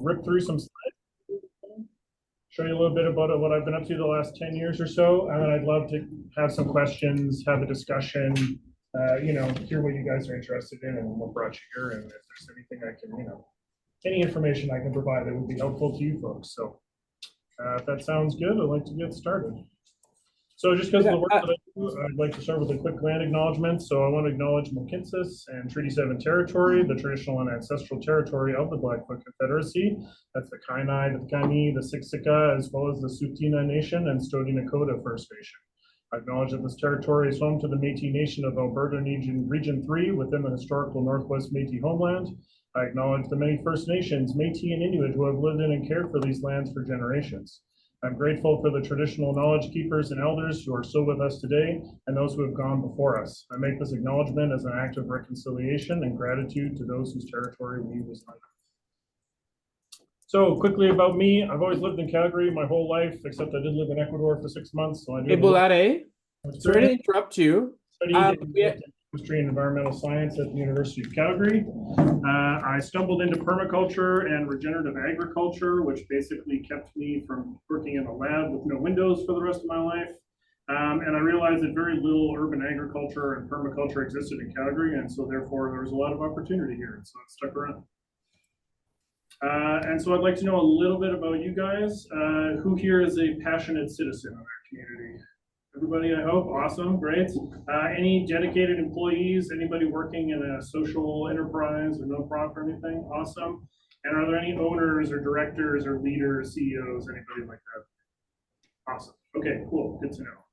rip through some slides, show you a little bit about what I've been up to the last 10 years or so, and then I'd love to have some questions, have a discussion, hear what you guys are interested in and what brought you here, and if there's anything I can, any information I can provide that would be helpful to you folks. So if that sounds good, I'd like to get started. So just because of the work that I do, I'd like to start with a quick land acknowledgement. So I want to acknowledge Mohkinstsis and Treaty 7 territory, the traditional and ancestral territory of the Blackfoot Confederacy. That's the Kainai, the Kani, the Siksika, as well as the Tsuut'ina Nation and Stoney Nakoda First Nation. I acknowledge that this territory is home to the Métis Nation of Alberta Region 3 within the historical Northwest Métis homeland. I acknowledge the many First Nations, Métis and Inuit who have lived in and cared for these lands for generations. I'm grateful for the traditional knowledge keepers and elders who are still with us today and those who have gone before us. I make this acknowledgement as an act of reconciliation and gratitude to those whose territory we reside. So quickly about me, I've always lived in Calgary my whole life, except I did live in Ecuador for 6 months. So I Hey, Bulare, sorry to interrupt you. Chemistry and environmental science at the University of Calgary. I stumbled into permaculture and regenerative agriculture, which basically kept me from working in a lab with no windows for the rest of my life. And I realized that very little urban agriculture and permaculture existed in Calgary, and so therefore there was a lot of opportunity here, and so I stuck around. And so I'd like to know a little bit about you guys. Who here is a passionate citizen of our community? Everybody, I hope. Awesome, great. Any dedicated employees? Anybody working in a social enterprise or nonprofit or anything? Awesome. And are there any owners or directors or leaders, CEOs, anybody like that? Awesome. Okay, cool. Good to know.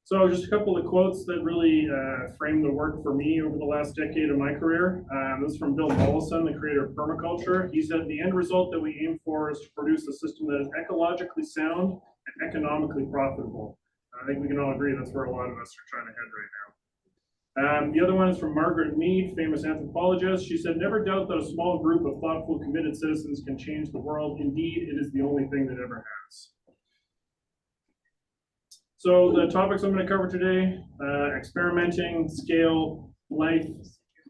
So just a couple of quotes that really framed the work for me over the last decade of my career. This is from Bill Mollison, the creator of permaculture. He said, "The end result that we aim for is to produce a system that is ecologically sound and economically profitable." I think we can all agree that's where a lot of us are trying to head right now. The other one is from Margaret Mead, famous anthropologist. She said, "Never doubt that a small group of thoughtful, committed citizens can change the world. Indeed, it is the only thing that ever has." So the topics I'm going to cover today, experimenting, scale, life,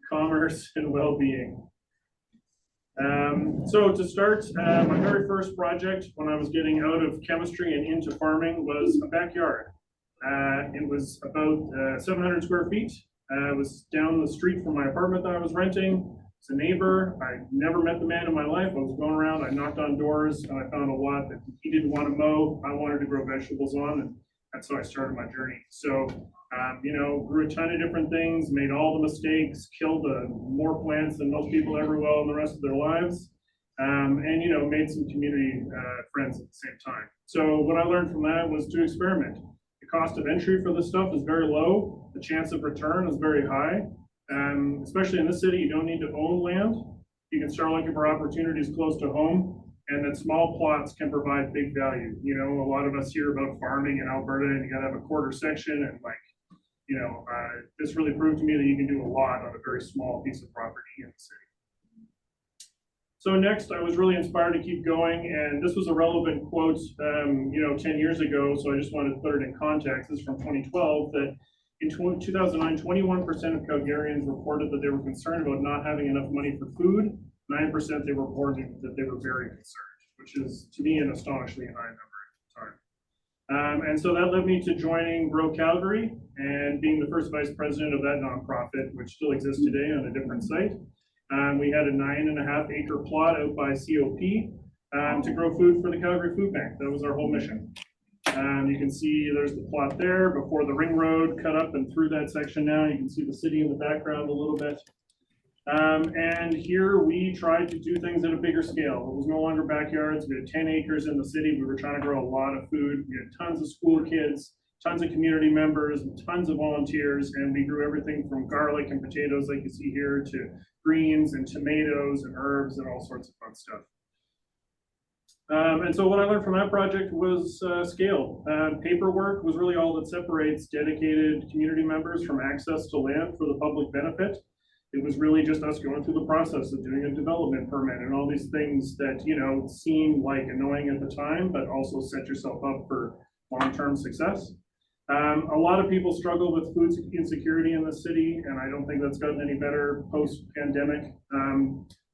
commerce, and well-being. So to start, my very first project when I was getting out of chemistry and into farming was a backyard. It was about 700 square feet. It was down the street from my apartment that I was renting. It's a neighbor. I never met the man in my life. I was going around, I knocked on doors, and I found a lot that he didn't want to mow. I wanted to grow vegetables on, and that's how I started my journey. So, grew a ton of different things, made all the mistakes, killed more plants than most people ever will in the rest of their lives, and, made some community friends at the same time. So what I learned from that was to experiment. The cost of entry for this stuff is very low. The chance of return is very high. Especially in this city, you don't need to own land. You can start looking for opportunities close to home. And that small plots can provide big value. A lot of us hear about farming in Alberta and you gotta have a quarter section and this really proved to me that you can do a lot on a very small piece of property in the city. So next, I was really inspired to keep going, and this was a relevant quote, 10 years ago, so I just wanted to put it in context. This is from 2012, that in 2009, 21% of Calgarians reported that they were concerned about not having enough money for food. 9% they reported that they were very concerned, which is, to me, an astonishingly high number at the time. And so that led me to joining Grow Calgary and being the first vice president of that nonprofit, which still exists today on a different site. We had a 9.5 acre plot out by COP to grow food for the Calgary Food Bank. That was our whole mission. You can see there's the plot there before the ring road cut up and through that section now. You can see the city in the background a little bit. And here we tried to do things at a bigger scale. It was no longer backyards. We had 10 acres in the city. We were trying to grow a lot of food. We had tons of school kids, tons of community members, and tons of volunteers. And we grew everything from garlic and potatoes like you see here to greens and tomatoes and herbs and all sorts of fun stuff. And so what I learned from that project was scale. Paperwork was really all that separates dedicated community members from access to land for the public benefit. It was really just us going through the process of doing a development permit and all these things that, seem like annoying at the time, but also set yourself up for long-term success. A lot of people struggle with food insecurity in the city, and I don't think that's gotten any better post-pandemic.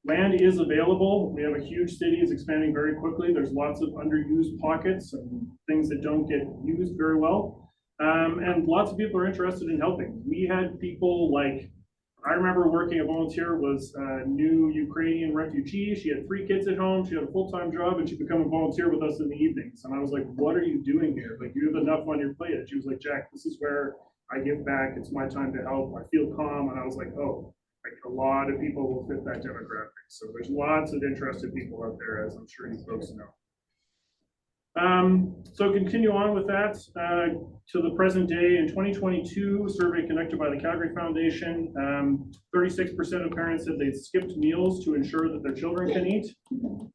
Land is available. We have a huge city, it's expanding very quickly. There's lots of underused pockets and things that don't get used very well. And lots of people are interested in helping. We had people like, I remember working, a volunteer was a new Ukrainian refugee. She had 3 kids at home. She had a full-time job and she became a volunteer with us in the evenings. And I was like, what are you doing here? Like, you have enough on your plate. And she was like, Jack, this is where I give back. It's my time to help. I feel calm. And I was like, oh, like a lot of people will fit that demographic. So there's lots of interested people out there, as I'm sure you folks know. So continue on with that to the present day. In 2022, survey conducted by the Calgary Foundation, 36% of parents said they skipped meals to ensure that their children can eat.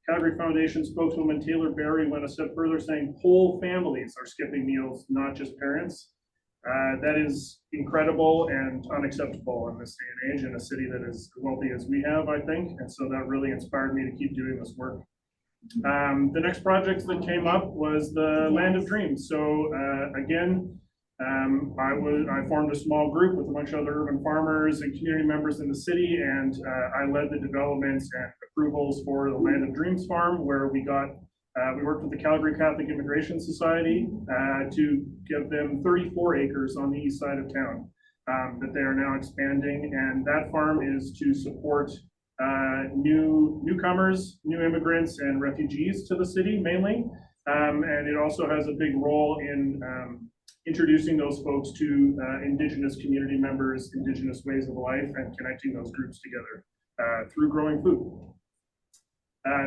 Calgary Foundation spokeswoman Taylor Berry went a step further, saying whole families are skipping meals, not just parents. That is incredible and unacceptable in this day and age in a city that is wealthy as we have, I think. And so that really inspired me to keep doing this work. The next project that came up was the Land of Dreams. So again, I formed a small group with a bunch of other urban farmers and community members in the city, and I led the developments and approvals for the Land of Dreams farm, where we worked with the Calgary Catholic Immigration Society to give them 34 acres on the east side of town that they are now expanding, and that farm is to support newcomers, new immigrants, and refugees to the city mainly. And it also has a big role in introducing those folks to Indigenous community members, Indigenous ways of life, and connecting those groups together through growing food.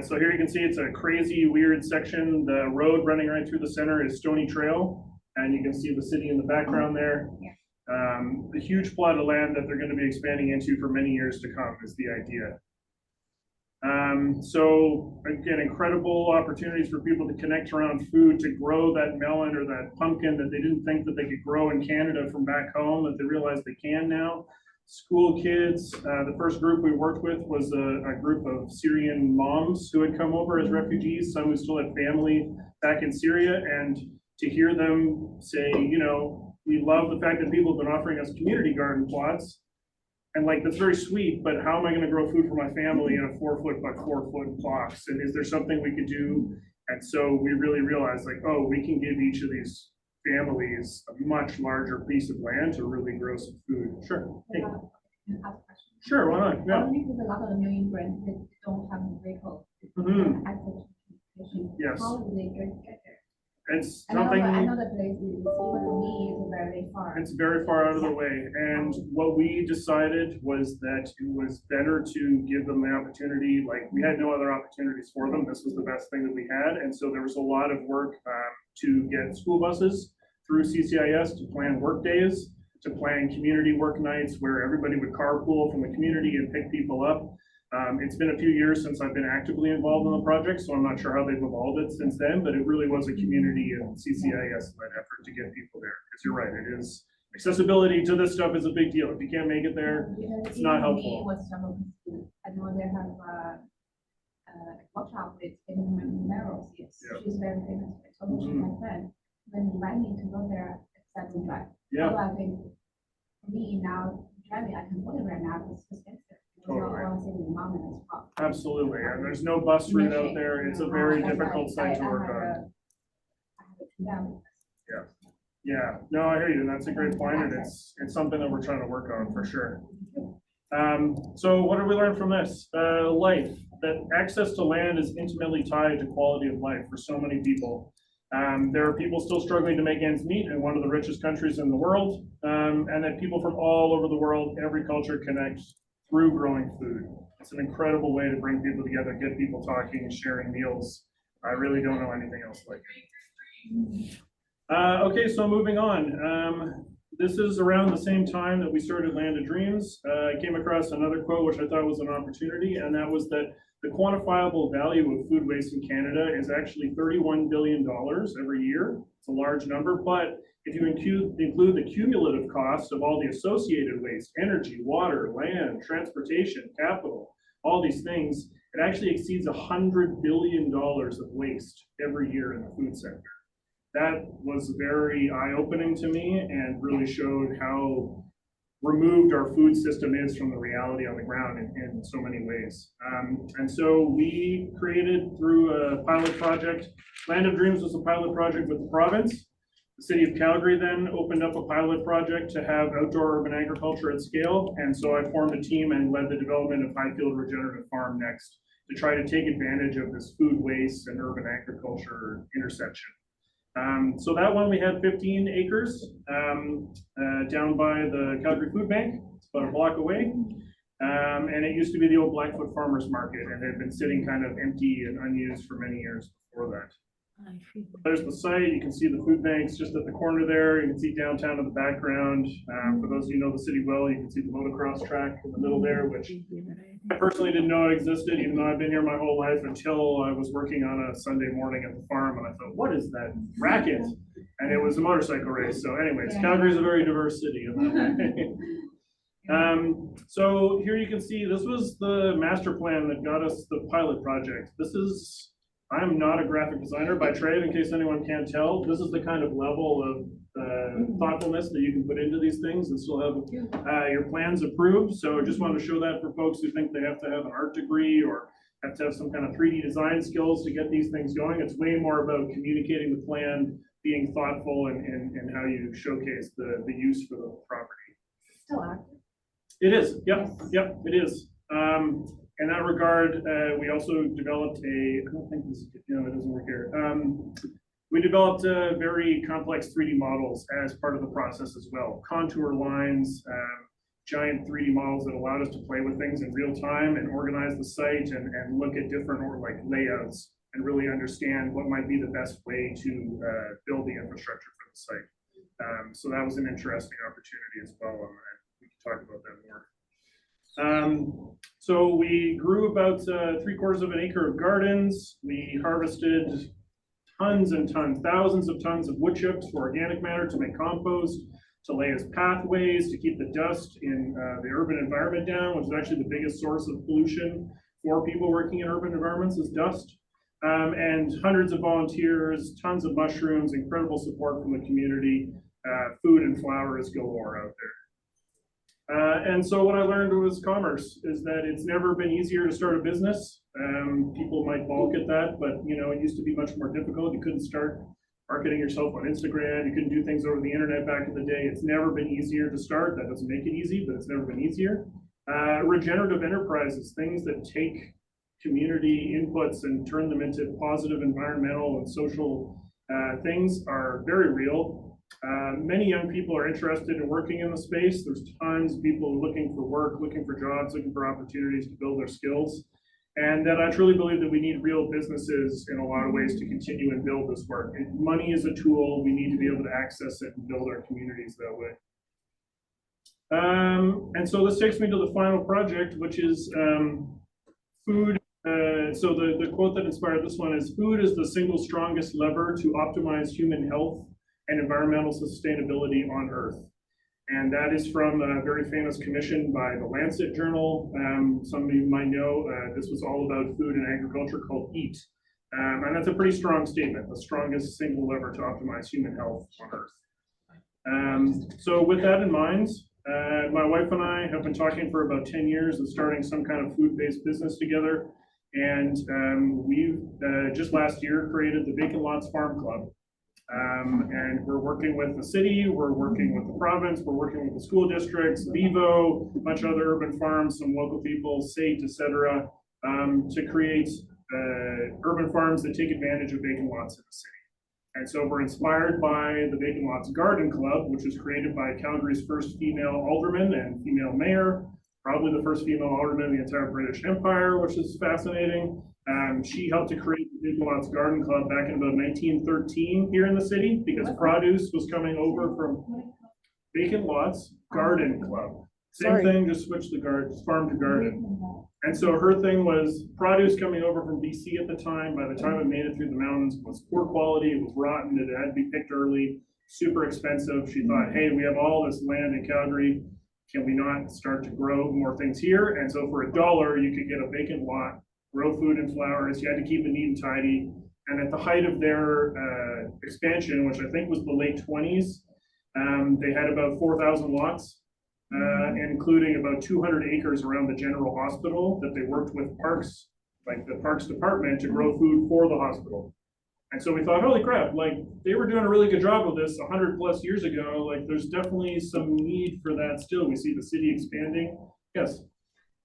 So here you can see it's a crazy, weird section. The road running right through the center is Stony Trail, and you can see the city in the background there. The huge plot of land that they're going to be expanding into for many years to come is the idea. So again, incredible opportunities for people to connect around food, to grow that melon or that pumpkin that they didn't think that they could grow in Canada from back home, that they realize they can now. School kids, the first group we worked with was a group of Syrian moms who had come over as refugees, some who still had family back in Syria, and to hear them say, you know, we love the fact that people have been offering us community garden plots, and like, that's very sweet, but how am I going to grow food for my family in a 4-foot by 4-foot box? And is there something we could do? And so we really realized, like, oh, we can give each of these families a much larger piece of land to really grow some food. Sure. Hey. Sure, why not? Yeah. Because a lot of the new immigrants that don't have a vehicle. Yes. How do they get there? It's something. I know the place is, even for me, it's very far. It's very far out of the way. And what we decided was that it was better to give them the opportunity. Like, we had no other opportunities for them. This was the best thing that we had. And so there was a lot of work to get school buses through CCIS, to plan work days, to plan community work nights where everybody would carpool from the community and pick people up. It's been a few years since I've been actively involved in the project, so I'm not sure how they've evolved it since then, but it really was a community and CCIS-led effort to get people there. Because you're right, it is, accessibility to this stuff is a big deal. If you can't make it there, it's not helpful. I know they have a workshop with Merrill. Yes. Yeah. She's very famous. So she's my friend. When you invite me to go there, except in drive. Yeah. So I think for me now, driving, I can go there right now, it's expensive. Totally. Absolutely, and there's no bus route out there. It's a very difficult site to work on. Yeah. No, I hear you, and that's a great point, and it's something that we're trying to work on for sure. So what did we learn from this? Life, that access to land is intimately tied to quality of life for so many people. There are people still struggling to make ends meet in one of the richest countries in the world, and that people from all over the world, every culture connects through growing food. It's an incredible way to bring people together, get people talking and sharing meals. I really don't know anything else like it. Okay, so moving on. This is around the same time that we started Land of Dreams. I came across another quote which I thought was an opportunity, and that was that the quantifiable value of food waste in Canada is actually $31 billion every year. It's a large number, but if you include the cumulative cost of all the associated waste, energy, water, land, transportation, capital, all these things, it actually exceeds $100 billion of waste every year in the food sector. That was very eye-opening to me and really showed how removed our food system is from the reality on the ground in so many ways. And so we created through a pilot project, Land of Dreams was a pilot project with the province. The city of Calgary then opened up a pilot project to have outdoor urban agriculture at scale. And so I formed a team and led the development of Highfield Regenerative Farm next to try to take advantage of this food waste and urban agriculture intersection. So that one we had 15 acres down by the Calgary Food Bank. It's about a block away. And it used to be the old Blackfoot Farmers Market and had been sitting kind of empty and unused for many years before that. There's the site. You can see the food banks just at the corner there. You can see downtown in the background. For those of you who know the city well, you can see the motocross track in the middle there, which I personally didn't know it existed, even though I've been here my whole life until I was working on a Sunday morning at the farm, and I thought, what is that racket? And it was a motorcycle race. So anyways, Calgary is a very diverse city in that way. So here you can see, this was the master plan that got us the pilot project. I'm not a graphic designer by trade, in case anyone can't tell. This is the kind of level of thoughtfulness that you can put into these things and still have your plans approved. So I just want to show that for folks who think they have to have an art degree or have to have some kind of 3D design skills to get these things going. It's way more about communicating the plan, being thoughtful, and how you showcase the use for the property. Still active? It is, yep, it is. In that regard, we also developed I don't think this, it doesn't work here. We developed very complex 3D models as part of the process as well. Contour lines, giant 3D models that allowed us to play with things in real time and organize the site and look at different layouts and really understand what might be the best way to build the infrastructure for the site. So that was an interesting opportunity as well, and we can talk about that more. So we grew about 3/4 of an acre of gardens. We harvested tons and tons, thousands of tons of wood chips for organic matter to make compost, to lay as pathways, to keep the dust in the urban environment down, which is actually the biggest source of pollution for people working in urban environments is dust. And hundreds of volunteers, tons of mushrooms, incredible support from the community, food and flowers galore out there. And so what I learned was commerce is that it's never been easier to start a business. People might balk at that, but it used to be much more difficult. You couldn't start marketing yourself on Instagram. You couldn't do things over the internet back in the day. It's never been easier to start. That doesn't make it easy, but it's never been easier. Regenerative enterprises, things that take community inputs and turn them into positive environmental and social things are very real. Many young people are interested in working in the space. There's tons of people looking for work, looking for jobs, looking for opportunities to build their skills. And that I truly believe that we need real businesses in a lot of ways to continue and build this work. Money is a tool. We need to be able to access it and build our communities that way. And so this takes me to the final project, which is food. So the quote that inspired this one is, "Food is the single strongest lever to optimize human health and environmental sustainability on Earth." And that is from a very famous commission by the Lancet Journal. Some of you might know this was all about food and agriculture called EAT. And that's a pretty strong statement, the strongest single lever to optimize human health on Earth. So with that in mind, my wife and I have been talking for about 10 years of starting some kind of food-based business together. And we've just last year created the Vacant Lots Farm Club. And we're working with the city, we're working with the province, we're working with the school districts, Vivo, a bunch of other urban farms, some local people, SAIT, etc., to create urban farms that take advantage of vacant lots in the city. And so we're inspired by the Vacant Lots Garden Club, which was created by Calgary's first female alderman and female mayor, probably the first female alderman in the entire British Empire, which is fascinating. She helped to create the Vacant Lots Garden Club back in about 1913 here in the city because produce was coming over from Vacant Lots Garden Club. Same thing, just switch the farm to garden. And so her thing was produce coming over from BC at the time. By the time it made it through the mountains, it was poor quality, it was rotten, it had to be picked early, super expensive. She thought, hey, we have all this land in Calgary. Can we not start to grow more things here? And so for $1, you could get a vacant lot, grow food and flowers. You had to keep it neat and tidy. And at the height of their expansion, which I think was the late 20s, they had about 4,000 lots. including about 200 acres around the general hospital that they worked with parks, like the parks department, to grow food for the hospital. And so we thought, holy crap, like they were doing a really good job of this 100+ years ago. Like there's definitely some need for that still. We see the city expanding. Yes.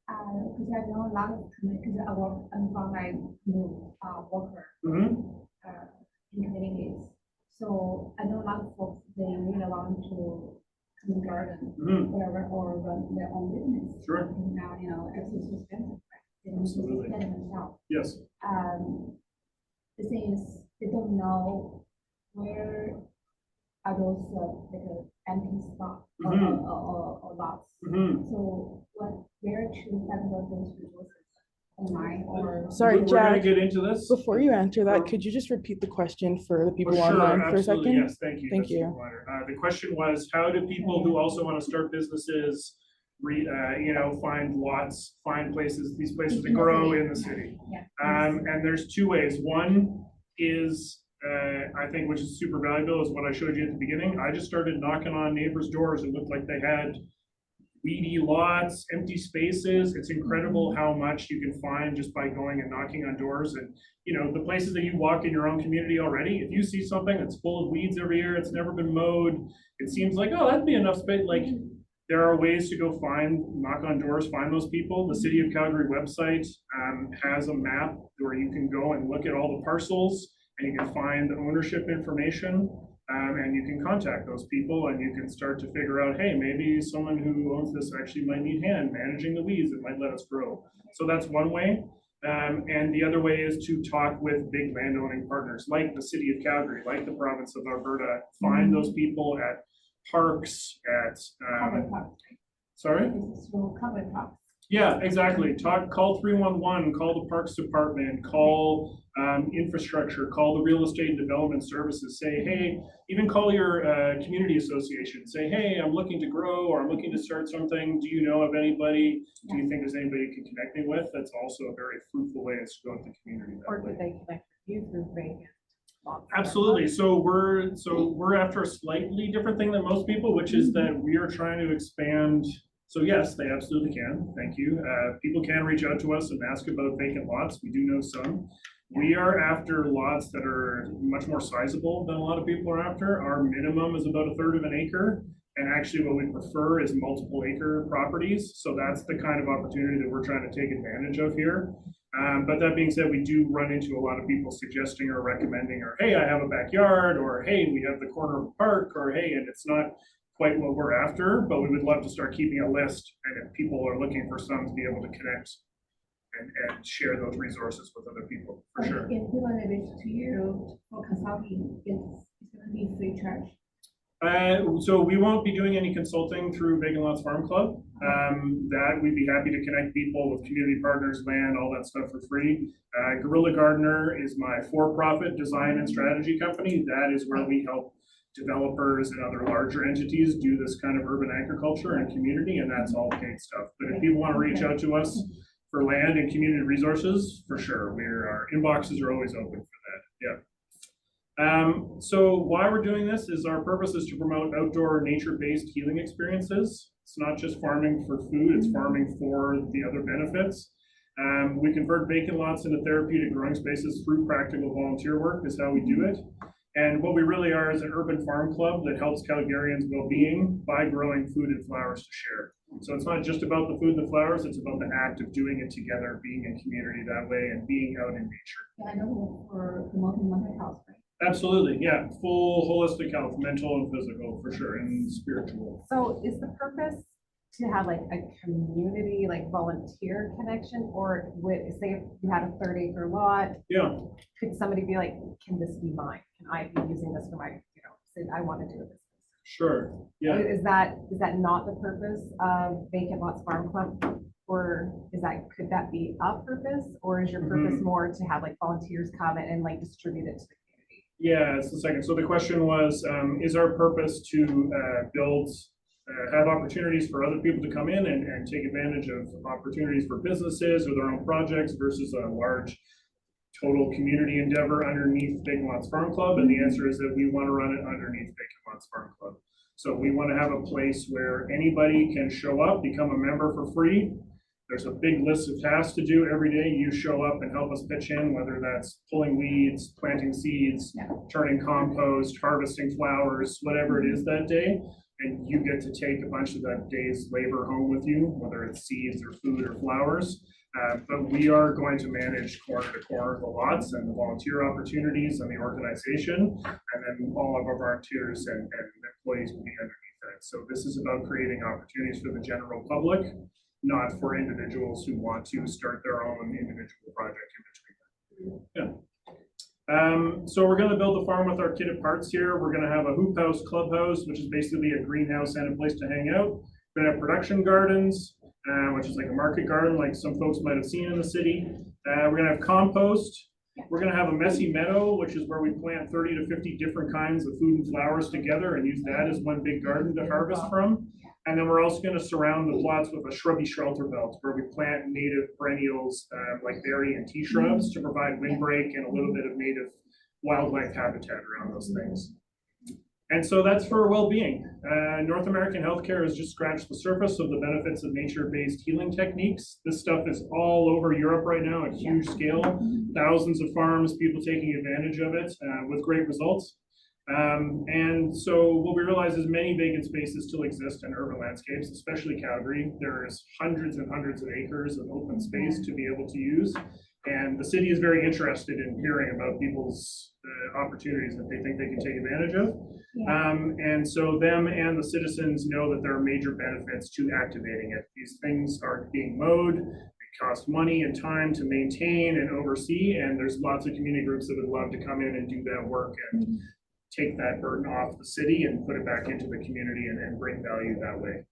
Because I know a lot of because I'm from like worker in communities. So I know a lot of folks they really want to come and garden whatever or run their own business. Sure. Now everything's so expensive, right? They need to Absolutely. spend themselves. Yes. The thing is, they don't know where are those like empty spots or lots. So where to find out those resources online or? Sorry, We're gonna Jack, get into this. before you answer that, could you just repeat the question for the people Sure, online for a absolutely, second? yes, thank you. Thank That's you. super minor. The question was, how do people who also want to start businesses, find lots, find places, these places to grow in the city? Yeah. And there's two ways. One is, I think, which is super valuable, is what I showed you at the beginning. I just started knocking on neighbors' doors. It looked like they had weedy lots, empty spaces. It's incredible how much you can find just by going and knocking on doors. And the places that you walk in your own community already, if you see something that's full of weeds every year, it's never been mowed, it seems like, oh, that'd be enough space. Like there are ways to go knock on doors, find those people. The City of Calgary website has a map where you can go and look at all the parcels and you can find ownership information. And you can contact those people and you can start to figure out, hey, maybe someone who owns this actually might need hand managing the weeds that might let us grow. So that's one way. And the other way is to talk with big landowning partners like the City of Calgary, like the province of Alberta, find those people at parks, at sorry? Yeah, exactly. Call 311, call the Parks Department, call infrastructure, call the Real Estate and Development Services. Say, hey, even call your community association. Say, hey, I'm looking to grow or I'm looking to start something. Do you know of anybody? Do you think there's anybody you can connect me with? That's also a very fruitful way to go with the community. Or do they connect with you through vacant lots? Absolutely. So we're after a slightly different thing than most people, which is that we are trying to expand. So yes, they absolutely can. Thank you. People can reach out to us and ask about vacant lots. We do know some. We are after lots that are much more sizable than a lot of people are after. Our minimum is about 1/3 of an acre. And actually what we prefer is multiple acre properties. So that's the kind of opportunity that we're trying to take advantage of here. But that being said, we do run into a lot of people suggesting or recommending, or hey, I have a backyard, or hey, we have the corner of a park, or hey, and it's not quite what we're after, but we would love to start keeping a list. And if people are looking for some, to be able to connect and share those resources with other people, for sure. If people want to reach to you for consulting, it's going to be free charge. So we won't be doing any consulting through Vacant Lots Farm Club. That we'd be happy to connect people with community partners, land, all that stuff for free. Guerrilla Gardener is my for-profit design and strategy company. That is where we help developers and other larger entities do this kind of urban agriculture and community, and that's all paid stuff. But if people want to reach out to us for land and community resources, for sure, our inboxes are always open for that. Yeah. So why we're doing this is our purpose is to promote outdoor nature-based healing experiences. It's not just farming for food, it's farming for the other benefits. We convert vacant lots into therapeutic growing spaces through practical volunteer work is how we do it. And what we really are is an urban farm club that helps Calgarians' well-being by growing food and flowers to share. So it's not just about the food and the flowers, it's about the act of doing it together, being in community that way, and being out in nature. Yeah, I know for promoting mental health, right? Absolutely, yeah. Full holistic health, mental and physical, for sure, and spiritual. So is the purpose to have like a community, like volunteer connection, or say if you had a 30-acre lot, Yeah. could somebody be like, can this be mine? Can I be using this for my, say I want to do a business? Sure, yeah. Is that not the purpose of Vacant Lots Farm Club? Or could that be a purpose? Or is your purpose more to have like volunteers come and like distribute it to the community? Yeah, it's the second. So the question was, is our purpose to have opportunities for other people to come in and take advantage of opportunities for businesses or their own projects versus a large total community endeavor underneath Vacant Lots Farm Club? And the answer is that we want to run it underneath Vacant Lots Farm Club. So we want to have a place where anybody can show up, become a member for free. There's a big list of tasks to do every day. You show up and help us pitch in, whether that's pulling weeds, planting seeds, turning compost, harvesting flowers, whatever it is that day. And you get to take a bunch of that day's labor home with you, whether it's seeds or food or flowers. But we are going to manage corner to corner the lots and the volunteer opportunities and the organization. And then all of our volunteers and employees will be underneath that. So this is about creating opportunities for the general public, not for individuals who want to start their own individual project in between. Yeah. So we're going to build a farm with our kitted parts here. We're going to have a hoop house, clubhouse, which is basically a greenhouse and a place to hang out. We're going to have production gardens, which is like a market garden, like some folks might have seen in the city. We're going to have compost. We're going to have a messy meadow, which is where we plant 30 to 50 different kinds of food and flowers together and use that as one big garden to harvest from. And then we're also going to surround the plots with a shrubby shelter belt where we plant native perennials like berry and tea shrubs to provide windbreak and a little bit of native wildlife habitat around those things. And so that's for well-being. North American healthcare has just scratched the surface of the benefits of nature-based healing techniques. This stuff is all over Europe right now at huge scale. Thousands of farms, people taking advantage of it with great results. And so what we realize is many vacant spaces still exist in urban landscapes, especially Calgary. There's hundreds and hundreds of acres of open space to be able to use. And the city is very interested in hearing about people's opportunities that they think they can take advantage of. And so them and the citizens know that there are major benefits to activating it. These things are being mowed. They cost money and time to maintain and oversee. And there's lots of community groups that would love to come in and do that work and take that burden off the city and put it back into the community and bring value that way.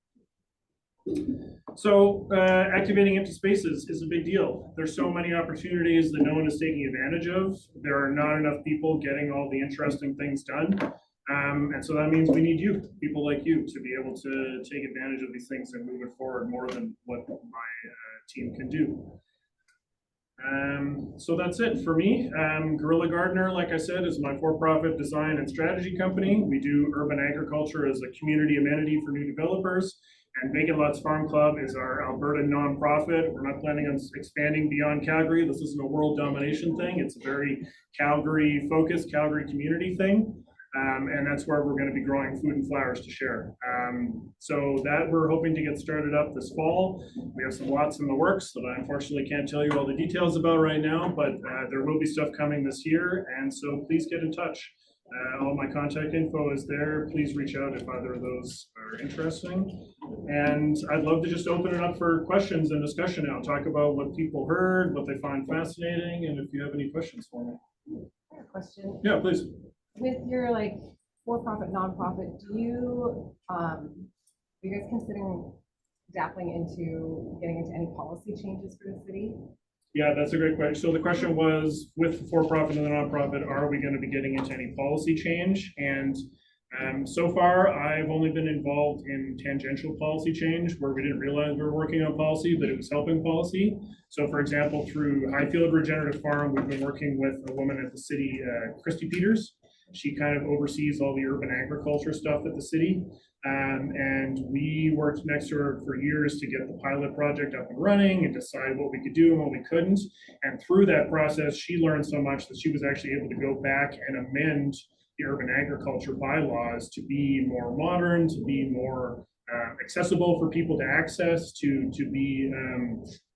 So activating empty spaces is a big deal. There's so many opportunities that no one is taking advantage of. There are not enough people getting all the interesting things done. And so that means we need you, people like you, to be able to take advantage of these things and move it forward more than what my team can do. So that's it for me. Guerrilla Gardener, like I said, is my for-profit design and strategy company. We do urban agriculture as a community amenity for new developers. And Vacant Lots Farm Club is our Alberta nonprofit. We're not planning on expanding beyond Calgary. This isn't a world domination thing. It's a very Calgary focused, Calgary community thing. And that's where we're going to be growing food and flowers to share. So that we're hoping to get started up this fall. We have some lots in the works that I unfortunately can't tell you all the details about right now, but there will be stuff coming this year. And so please get in touch. All my contact info is there. Please reach out if either of those are interesting. And I'd love to just open it up for questions and discussion now. Talk about what people heard, what they find fascinating, and if you have any questions for me. I have a question. Yeah, please. With your like for-profit, nonprofit, do you are you guys considering dabbling into getting into any policy changes for the city? Yeah, that's a great question. So the question was, with the for-profit and the nonprofit, are we going to be getting into any policy change? And so far, I've only been involved in tangential policy change where we didn't realize we were working on policy, but it was helping policy. So for example, through Highfield Regenerative Farm, we've been working with a woman at the city, Christy Peters. She kind of oversees all the urban agriculture stuff at the city. And we worked next to her for years to get the pilot project up and running and decide what we could do and what we couldn't. And through that process, she learned so much that she was actually able to go back and amend the urban agriculture bylaws to be more modern, to be more accessible for people to access, to be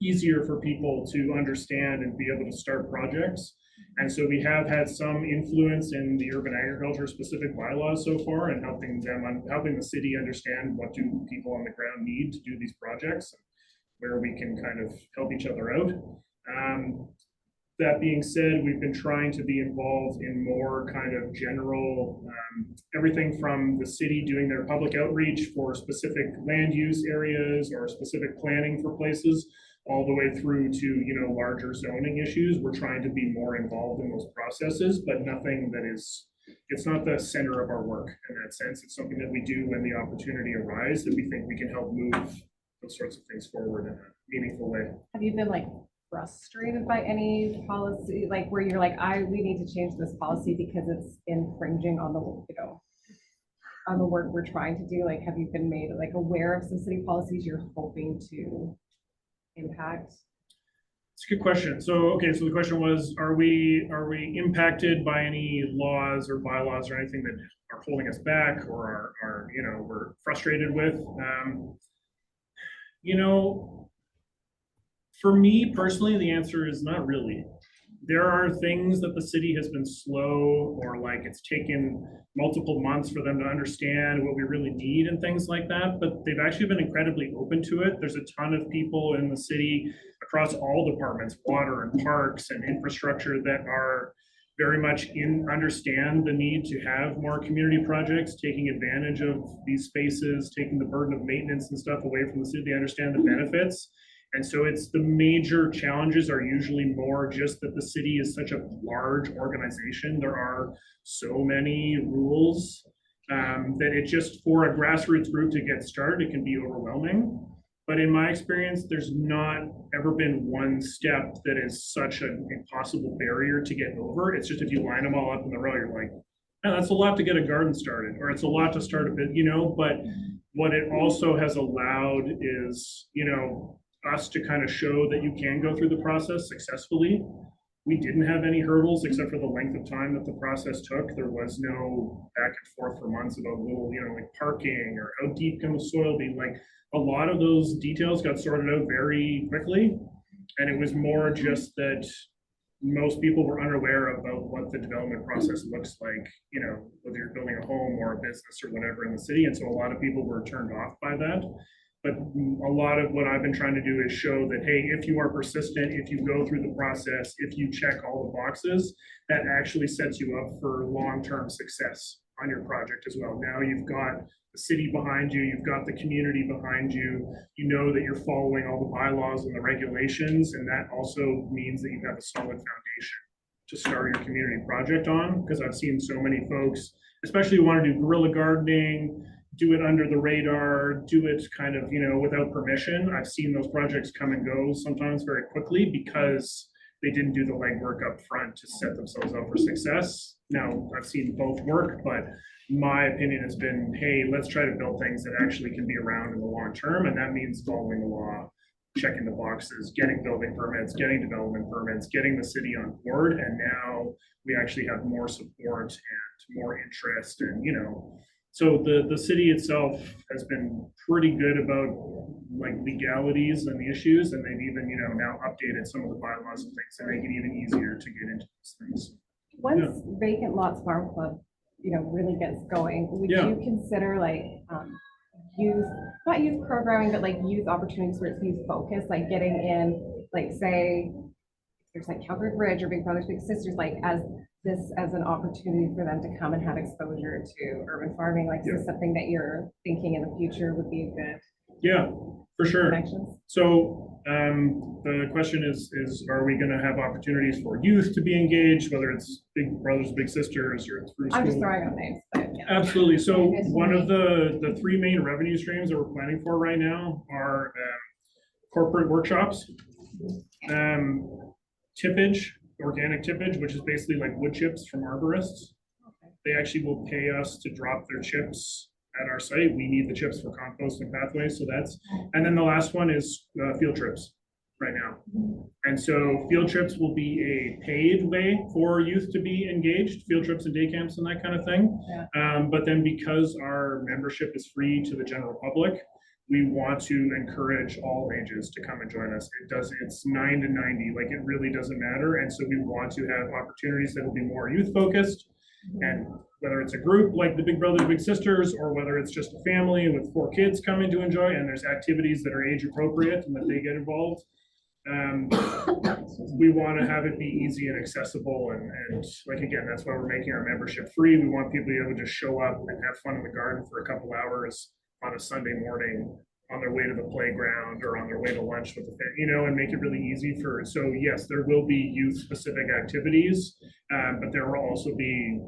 easier for people to understand and be able to start projects. And so we have had some influence in the urban agriculture specific bylaws so far and helping the city understand what do people on the ground need to do these projects and where we can kind of help each other out. That being said, we've been trying to be involved in more kind of general, everything from the city doing their public outreach for specific land use areas or specific planning for places, all the way through to, you know, larger zoning issues. We're trying to be more involved in those processes, but nothing that is, it's not the center of our work in that sense. It's something that we do when the opportunity arises that we think we can help move those sorts of things forward in a meaningful way. Have you been like frustrated by any policy, like where you're like, we need to change this policy because it's infringing on the, you know, on the work we're trying to do? Like, have you been made like aware of some city policies you're hoping to impact? It's a good question. So, okay, so the question was, are we impacted by any laws or bylaws or anything that are holding us back or are you know, we're frustrated with? You know, for me personally, the answer is not really. There are things that the city has been slow or like it's taken multiple months for them to understand what we really need and things like that, but they've actually been incredibly open to it. There's a ton of people in the city across all departments, water and parks and infrastructure, that are very much understand the need to have more community projects, taking advantage of these spaces, taking the burden of maintenance and stuff away from the city. They understand the benefits. And so it's the major challenges are usually more just that the city is such a large organization. There are so many rules that it just, for a grassroots group to get started, it can be overwhelming. But in my experience, there's not ever been one step that is such an impossible barrier to get over. It's just if you line them all up in the row, you're like, oh, that's a lot to get a garden started, or it's a lot to start a bit, you know. But what it also has allowed is, you know, us to kind of show that you can go through the process successfully. We didn't have any hurdles except for the length of time that the process took. There was no back and forth for months about little, you know, like parking or how deep can the soil be. Like a lot of those details got sorted out very quickly. And it was more just that most people were unaware about what the development process looks like, you know, whether you're building a home or a business or whatever in the city. And so a lot of people were turned off by that. But a lot of what I've been trying to do is show that, hey, if you are persistent, if you go through the process, if you check all the boxes, that actually sets you up for long-term success on your project as well. Now you've got the city behind you, you've got the community behind you, you know that you're following all the bylaws and the regulations, and that also means that you have a solid foundation to start your community project on. Because I've seen so many folks, especially who want to do guerrilla gardening, do it under the radar, do it kind of, you know, without permission. I've seen those projects come and go sometimes very quickly because they didn't do the legwork up front to set themselves up for success. Now, I've seen both work, but my opinion has been, hey, let's try to build things that actually can be around in the long term. And that means following the law, checking the boxes, getting building permits, getting development permits, getting the city on board. And now we actually have more support and more interest, and, you know, so the city itself has been pretty good about like legalities and the issues, and they've even, you know, now updated some of the bylaws and things to make it even easier to get into these things. Once Vacant Lots Farm Club, you know, really gets going, would you consider like youth, not youth programming, but like youth opportunities where it's youth focused, like getting in, like say there's like Calgary Bridge or Big Brothers Big Sisters, like as an opportunity for them to come and have exposure to urban farming? Like, is this something that you're thinking in the future would be a good for sure connections? So the question is are we going to have opportunities for youth to be engaged, whether it's Big Brothers Big Sisters or through school? I'm just throwing out names, but yeah. Absolutely. So one of the three main revenue streams that we're planning for right now are corporate workshops, tippage, organic tippage, which is basically like wood chips from arborists. Okay. They actually will pay us to drop their chips at our site. We need the chips for compost and pathways, so that's, and then the last one is field trips right now. And so field trips will be a paid way for youth to be engaged, field trips and day camps and that kind of thing. Yeah. But then because our membership is free to the general public, we want to encourage all ages to come and join us. It's 9 to 90, like it really doesn't matter. And so we want to have opportunities that will be more youth focused. And whether it's a group like the Big Brothers Big Sisters, or whether it's just a family with 4 kids coming to enjoy, and there's activities that are age appropriate and that they get involved. We want to have it be easy and accessible, and like, again, that's why we're making our membership free. We want people to be able to just show up and have fun in the garden for a couple hours on a Sunday morning on their way to the playground or on their way to lunch with the family, you know, and make it really easy for. So yes, there will be youth specific activities, but there will also be,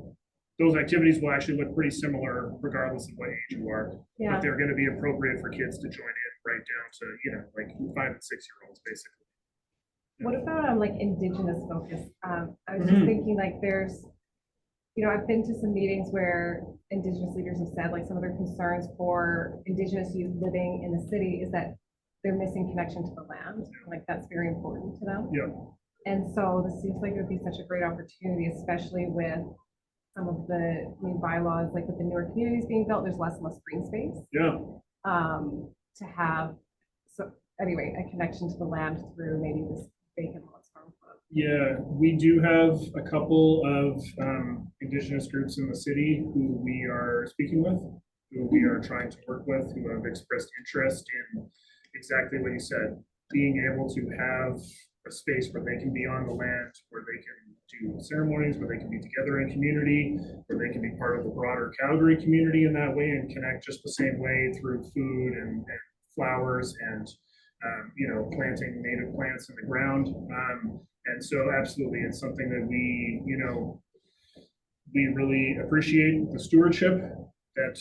those activities will actually look pretty similar regardless of what age you are. Yeah. But they're going to be appropriate for kids to join in right down to, you know, like 5 and 6 year olds basically. What about like Indigenous focus? I was just thinking like there's you know, I've been to some meetings where Indigenous leaders have said, like, some of their concerns for Indigenous youth living in the city is that they're missing connection to the land. Like, that's very important to them. Yeah. And so this seems like it would be such a great opportunity, especially with some of the new bylaws, like with the newer communities being built, there's less and less green space. Yeah. To have, so anyway, a connection to the land through maybe this vacant lots farm club. Yeah, we do have a couple of Indigenous groups in the city who we are speaking with, who we are trying to work with, who have expressed interest in exactly what you said, being able to have a space where they can be on the land, where they can do ceremonies, where they can be together in community, where they can be part of the broader Calgary community in that way and connect just the same way through food and flowers and you know, planting native plants in the ground. And so absolutely, it's something that we, you know, we really appreciate the stewardship that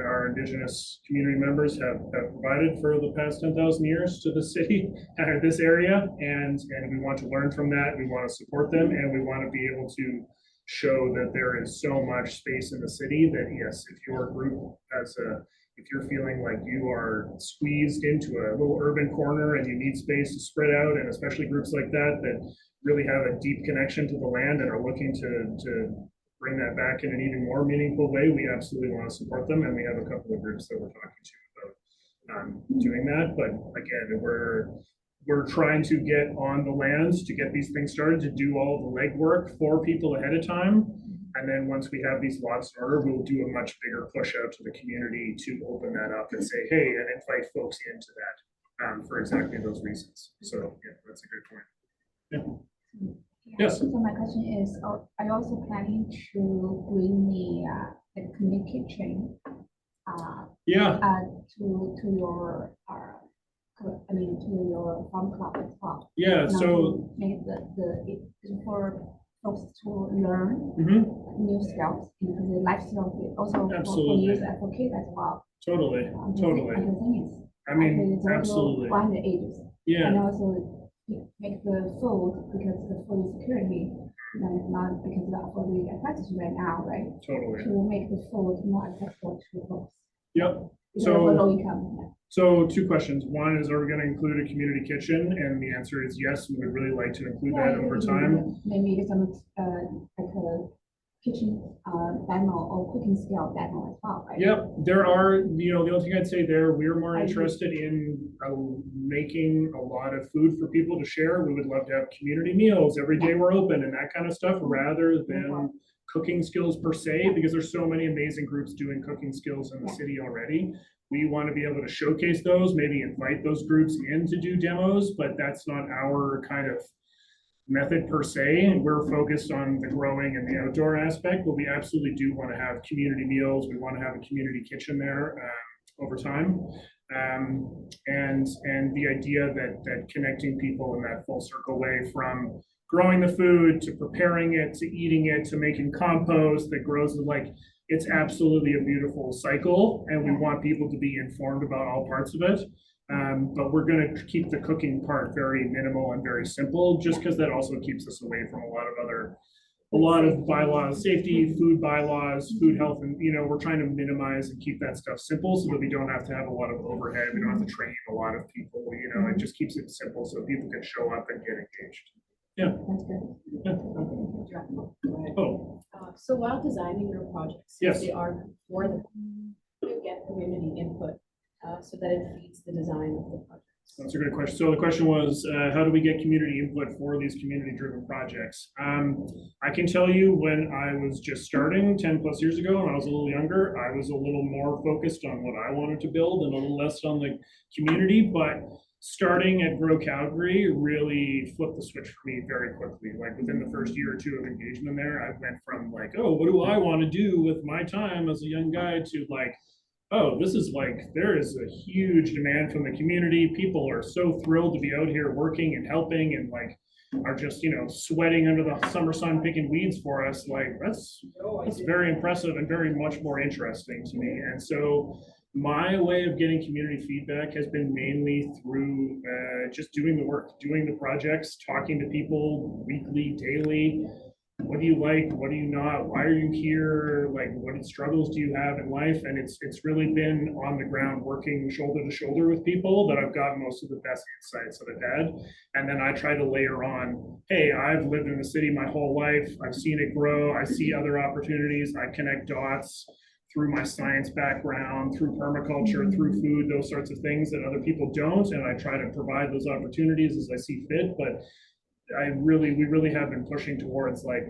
our Indigenous community members have provided for the past 10,000 years to the city, this area, and we want to learn from that. We want to support them, and we want to be able to show that there is so much space in the city that, yes, if your group has if you're feeling like you are squeezed into a little urban corner and you need space to spread out, and especially groups like that really have a deep connection to the land and are looking to bring that back in an even more meaningful way, we absolutely want to support them. And we have a couple of groups that we're talking to about doing that. But again, we're trying to get on the lands to get these things started, to do all the legwork for people ahead of time. And then once we have these lots in order, we'll do a much bigger push out to the community to open that up and say, hey, and invite folks into that for exactly those reasons. So yeah, that's a good point. Yeah. Yes. So my question is, are you also planning to bring the community kitchen Yeah. to your to your farm club as well? Yeah. So make for folks to learn new skills, because the life skills also for youth and for kids as well. Totally. Totally. And the thing is, I mean, absolutely. One the ages. Yeah. And also make the food, because the food security, not because of the crisis right now, right? Totally. To make the food more accessible to folks. Yep. So low income. So two questions. One is, are we going to include a community kitchen? And the answer is yes. We would really like to include that over time. Maybe some like a kitchen demo or cooking skill demo as well, right? Yep. There are, you know, the only thing I'd say there, we're more interested in making a lot of food for people to share. We would love to have community meals every day we're open and that kind of stuff, rather than cooking skills per se, because there's so many amazing groups doing cooking skills in the city already. We want to be able to showcase those, maybe invite those groups in to do demos, but that's not our kind of method per se. We're focused on the growing and the outdoor aspect, but we absolutely do want to have community meals. We want to have a community kitchen there over time. And the idea that connecting people in that full circle way, from growing the food to preparing it to eating it to making compost that grows, like, it's absolutely a beautiful cycle, and we want people to be informed about all parts of it. But we're going to keep the cooking part very minimal and very simple, just because that also keeps us away from a lot of bylaws, safety, food bylaws, food health, and, you know, we're trying to minimize and keep that stuff simple so that we don't have to have a lot of overhead. We don't have to train a lot of people, you know, it just keeps it simple so people can show up and get engaged. Yeah. That's good. Yeah. Oh. So while designing your projects, yes, they are for the you get community input so that it feeds the design of the projects. That's a good question. So the question was, how do we get community input for these community-driven projects? I can tell you, when I was just starting 10 plus years ago, and I was a little younger, I was a little more focused on what I wanted to build and a little less on the community. But starting at Grow Calgary really flipped the switch for me very quickly. Like within the first year or two of engagement there, I went from like, oh, what do I want to do with my time as a young guy, to like, oh, this is like, there is a huge demand from the community. People are so thrilled to be out here working and helping, and like are just, you know, sweating under the summer sun picking weeds for us. Like that's very impressive and very much more interesting to me. And so my way of getting community feedback has been mainly through just doing the work, doing the projects, talking to people weekly, daily, what do you like? What do you not? Why are you here? Like, what struggles do you have in life? And it's really been on the ground, working shoulder to shoulder with people, that I've got most of the best insights that I've had. And then I try to layer on, hey, I've lived in the city my whole life. I've seen it grow. I see other opportunities. I connect dots through my science background, through permaculture, through food, those sorts of things that other people don't. And I try to provide those opportunities as I see fit. But we really have been pushing towards like,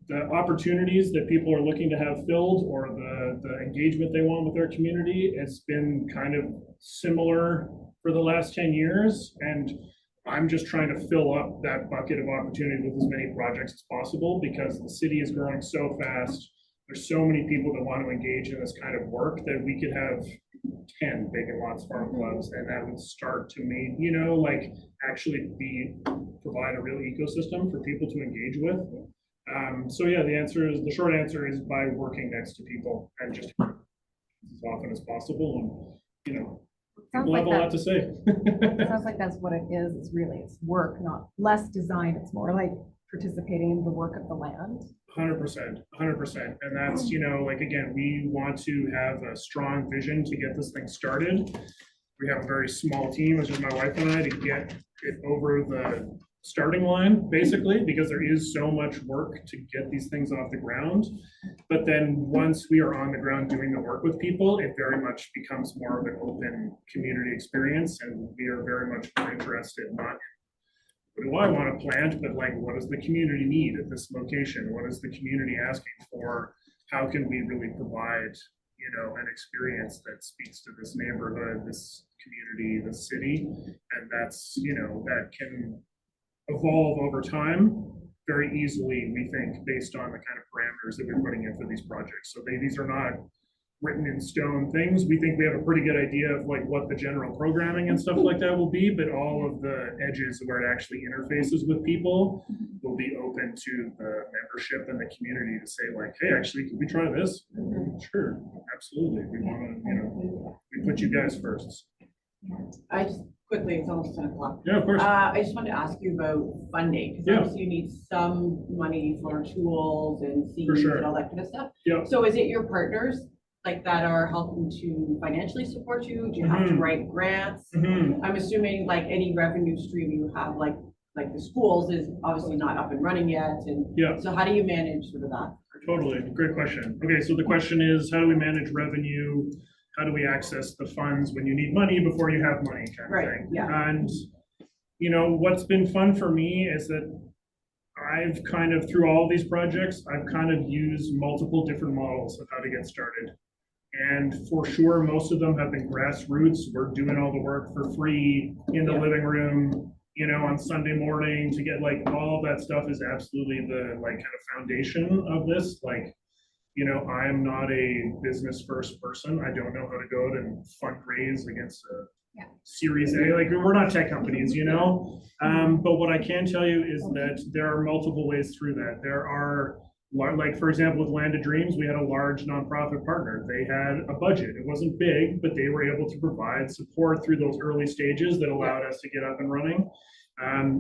the opportunities that people are looking to have filled, or the engagement they want with their community. It's been kind of similar for the last 10 years. And I'm just trying to fill up that bucket of opportunity with as many projects as possible, because the city is growing so fast. There's so many people that want to engage in this kind of work that we could have 10 vacant lots farm clubs, and that would start to make, like actually provide a real ecosystem for people to engage with. So yeah, the short answer is by working next to people and just as often as possible. And, people have a lot to say. It sounds like that's what it is. It's work, not less design. It's more like participating in the work of the land. 100%. And that's, like, again, we want to have a strong vision to get this thing started. We have a very small team, which is my wife and I, to get it over the starting line, basically, because there is so much work to get these things off the ground. But then once we are on the ground doing the work with people, it very much becomes more of an open community experience. And we are very much more interested, not what do I want to plant, but like, what does the community need at this location? What is the community asking for? How can we really provide, an experience that speaks to this neighborhood, this community, this city? And that's, that can evolve over time very easily, we think, based on the kind of parameters that we're putting in for these projects. So these are not written in stone things. We think we have a pretty good idea of like what the general programming and stuff like that will be, but all of the edges where it actually interfaces with people will be open to the membership and the community to say like, hey, actually, can we try this? Sure, absolutely. We want to, we put you guys first. I just quickly, it's almost 10 o'clock. Yeah, of course. I just wanted to ask you about funding, because obviously you need some money for tools and seeds and all that kind of stuff. Yeah. So is it your partners like that are helping to financially support you? Do you have to write grants? I'm assuming like any revenue stream you have, like the schools, is obviously not up and running yet. And so how do you manage sort of that? Totally, great question. Okay, so the question is, how do we manage revenue? How do we access the funds when you need money before you have money, kind of thing? Yeah. And what's been fun for me is that I've kind of, through all these projects, I've kind of used multiple different models of how to get started. And for sure, most of them have been grassroots. We're doing all the work for free in the living room, on Sunday morning, to get like all of that stuff is absolutely the like kind of foundation of this. Like, I'm not a business first person. I don't know how to go and fundraise against a Series A. Like, we're not tech companies, but what I can tell you is that there are multiple ways through that. There are, like, for example, with Land of Dreams, we had a large nonprofit partner. They had a budget. It wasn't big, but they were able to provide support through those early stages that allowed us to get up and running.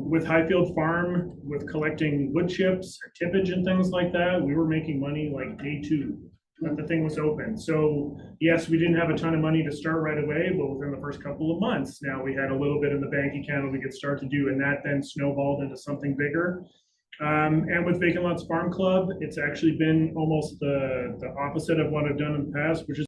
With Highfield Farm, with collecting wood chips, tippage and things like that, we were making money like day 2 that the thing was open. So yes, we didn't have a ton of money to start right away, but within the first couple of months, now we had a little bit in the bank account that we could start to do, and that then snowballed into something bigger. And with Vacant Lots Farm Club, it's actually been almost the opposite of what I've done in the past, which is